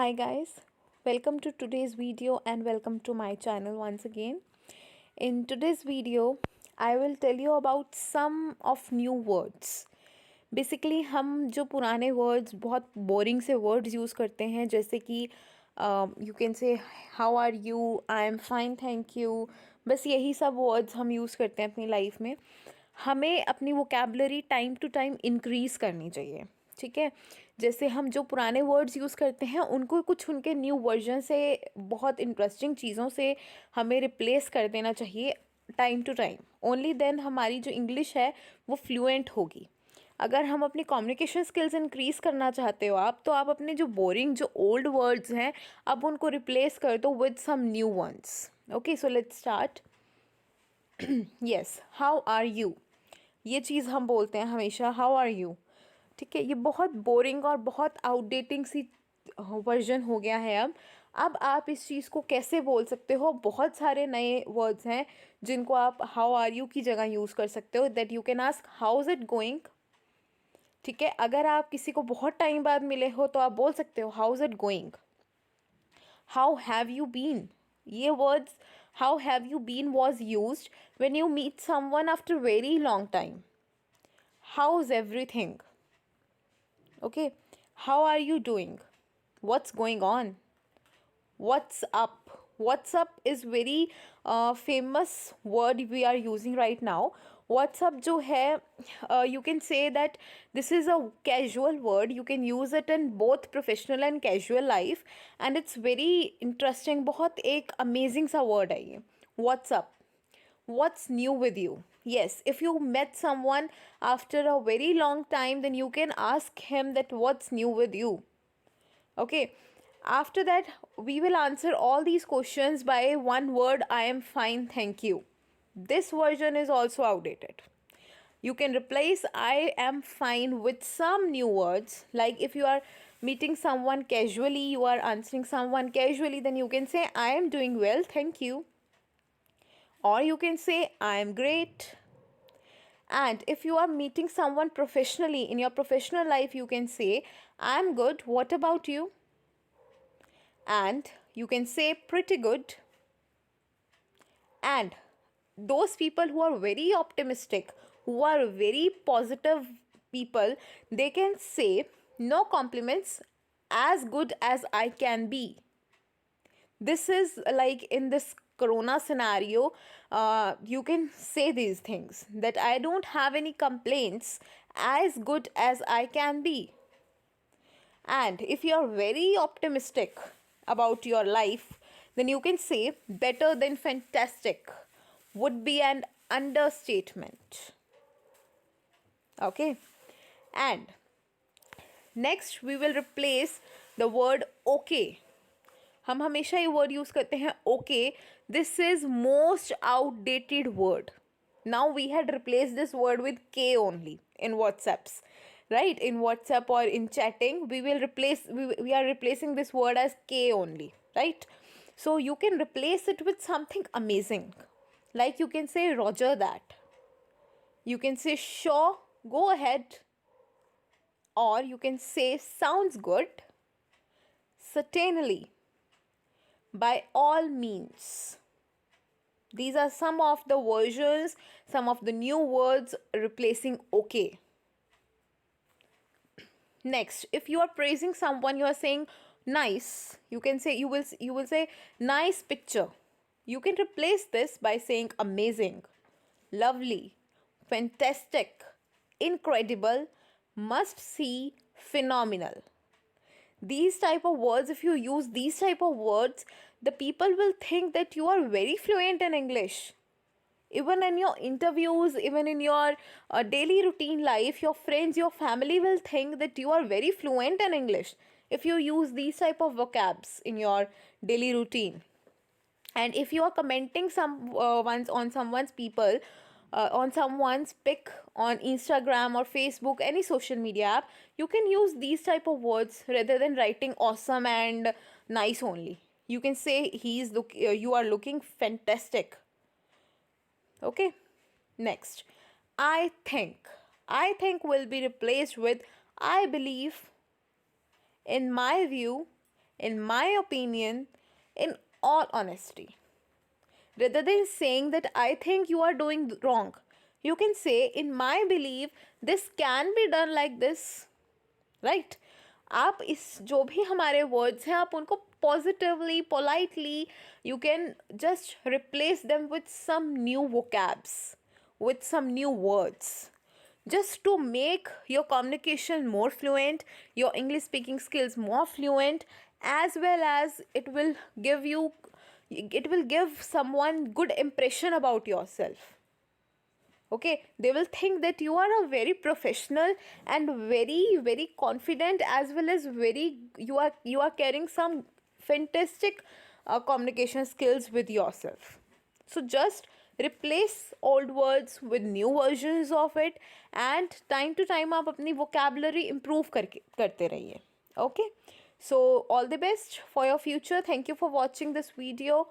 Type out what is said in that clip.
Hi guys, welcome to today's video and welcome to my channel once again. In today's video, I will tell you about some of new words. Basically हम जो पुराने words बहुत boring से words use करते हैं जैसे कि you can say how are you, I am fine thank you, बस यही सब words हम use करते हैं अपनी life में. हमें अपनी vocabulary time to time increase करनी चाहिए. ठीक है, जैसे हम जो पुराने वर्ड्स यूज़ करते हैं उनको कुछ उनके न्यू वर्जन से बहुत इंटरेस्टिंग चीज़ों से हमें रिप्लेस कर देना चाहिए time to time. Only then हमारी जो इंग्लिश है वो फ्लुएंट होगी. अगर हम अपनी कम्युनिकेशन स्किल्स इंक्रीज़ करना चाहते हो आप, तो आप अपने जो बोरिंग जो ओल्ड वर्ड्स हैं अब उनको रिप्लेस कर दो with some new ones. Okay, so let's start. Yes, how are you, ये चीज़ हम बोलते हैं हमेशा, हाउ आर यू. ठीक है, ये बहुत बोरिंग और बहुत आउटडेटिंग सी वर्जन हो गया है अब आप इस चीज़ को कैसे बोल सकते हो. बहुत सारे नए वर्ड्स हैं जिनको आप हाउ आर यू की जगह यूज़ कर सकते हो. That you can ask how is it going. ठीक है, अगर आप किसी को बहुत टाइम बाद मिले हो तो आप बोल सकते हो how is it going. How have you been, ये words how have you been was used when you meet someone after very long time. How is everything. Okay, how are you doing? What's going on? What's up? What's up is very famous word we are using right now. What's up जो है, you can say that this is a casual word. You can use it in both professional and casual life, and it's very interesting. बहुत एक amazing सा word है ये. What's up? What's new with you? Yes, if you met someone after a very long time, then you can ask him that what's new with you. Okay, after that we will answer all these questions by one word, I am fine thank you. This version is also outdated. You can replace I am fine with some new words. Like if you are meeting someone casually, you are answering someone casually, then you can say I am doing well thank you, or you can say I am great. And if you are meeting someone professionally in your professional life, you can say I am good, what about you. And you can say pretty good. And those people who are very optimistic, who are very positive people, they can say no compliments, as good as I can be. This is like in this corona scenario, you can say these things that I don't have any complaints, as good as I can be. And if you are very optimistic about your life, then you can say better than fantastic would be an understatement. Okay, and next we will replace the word okay. हम हमेशा ये word use करते हैं okay. This is most outdated word. Now we had replace this word with K only in WhatsApps, right? In WhatsApp or in chatting, we are replacing this word as K only, right? So you can replace it with something amazing. Like you can say Roger that. You can say sure, go ahead. Or you can say sounds good. Certainly. By all means. These are some of the versions, some of the new words replacing okay. Next, if you are praising someone, you are saying nice. You can say you will say nice picture. You can replace this by saying amazing, lovely, fantastic, incredible, must see, phenomenal. These type of words, if you use these type of words, the people will think that you are very fluent in English. Even in your interviews, even in your daily routine life, your friends, your family will think that you are very fluent in English if you use these type of vocabs in your daily routine. And if you are commenting on someone's people, on someone's pic on Instagram or Facebook, any social media app, you can use these type of words rather than writing awesome and nice only. You can say you are looking fantastic. Okay, next, I think. I think will be replaced with I believe, in my view, in my opinion, in all honesty. Rather than saying that I think you are doing wrong, you can say, in my belief, this can be done like this. Right आप इस जो भी हमारे words हैं आप उनको positively politely you can just replace them with some new vocabs with some new words just to make your communication more fluent, your English speaking skills more fluent, as well as it will give someone good impression about yourself. Okay, they will think that you are a very professional and very confident, as well as very you are carrying some fantastic communication skills with yourself. So just replace old words with new versions of it, and time to time आप अपनी vocabulary improve करते रहिए. Okay, so all the best for your future. Thank you for watching this video.